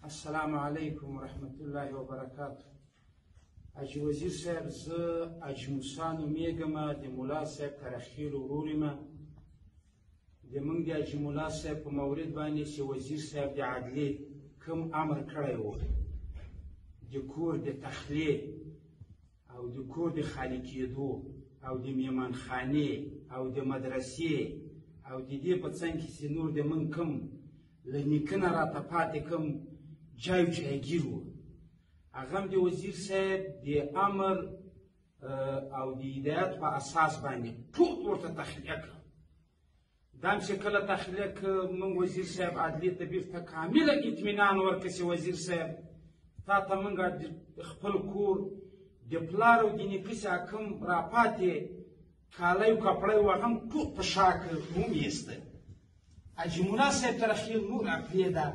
السلام عليكم ورحمة الله وبركاته. اجي وزير صاحب زه اجي موسی نومیږم د ملا صاحب کرخیل ورورمه د موږ د اجي ملا صاحب په مورد باندې چې وزیر صاحب د عدلیې کوم امر کړی و د کور د تخلیې او د کور د خالي کېدو او د میهمانخانې او د مدرسې او د دې په څنګ کې چې نور د موږ کوم له نیکه نه راته پاتې کوم جای جایګیر و هغه هم د وزیر صاحب د امر او د هدایت په اساس باندې ټول ورته تخلیه کړه. دا هم چې کله تخلیه کړه موږ وزیر صاحب عدلیې ته بیرته کامله اطمینان ورکړه چې وزیر صاحب تا ته موږ خپل کور د پلار او د نیکه چې کوم راپاتې کالی او کپړی و هغه هم ټول په شا کړ ومیسته. حاجي ملا صاحب ترخیل نور پرېږده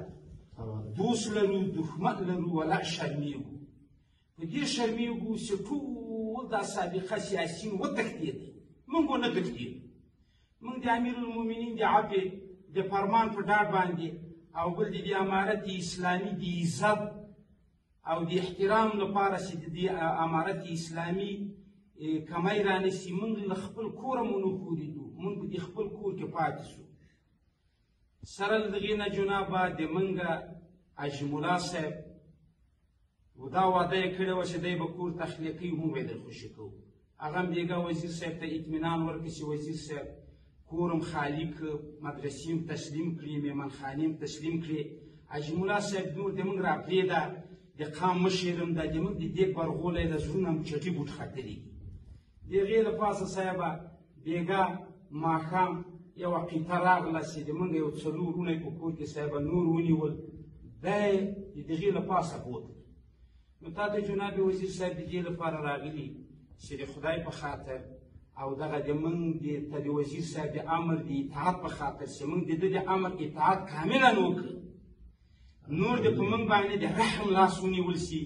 دوست لرو دښمن لرو ولا شرمېږو په دې شرمېږو چې ټول دا سابقه سیاسیون وتښتېدل موږ ونه تښتېدو. موږ د امیرالمؤمنین د عفو د فرمان په ډاډ باندې او بل د امارت اسلامي د عزت او د احترام لپاره چې د دې امارت اسلامي کمی رانیسي موږ له خپل کوره مو نه ښورېدو موږ په دې خپل کور کې پاتې شو. سره له دغې نه جنابه د موږ حاجي ملا صاحب دا وعده یې کړې وه چې دی به کور تخلیه کوي موږ به یې در خوشي کوو. هغه هم بېګا وزیر صاحب ته اطمینان ورکړي چې وزیر صاحب کور هم خالي کړه مدرسې هم تسلیم کړي میهمانخانې هم تسلیم کړي. حاجي ملا صاحب نور د موږ راپرېږده د قام مشر هم دا د موږ د دې برغولی له زړونه هم چټي بوټ ختلي دي. د هغې له پاسه صاحبه بېګا ماښام یوه قطعه راغله چې د موږ یو څلور وروڼه په کور کې صاحبه نور ونیول دا یې د دغې له پاسه بوتل. نو تا ته جناب وزیر صاحب د دې لپاره راغلي چې د خدای په خاطر او دغه د موږ ته د وزیر صاحب د امر د اطاعت په خاطر چې موږ د ده د امر اطاعت کاملا وکړو نور د په موږ باندې د رحم لاس ونیول سي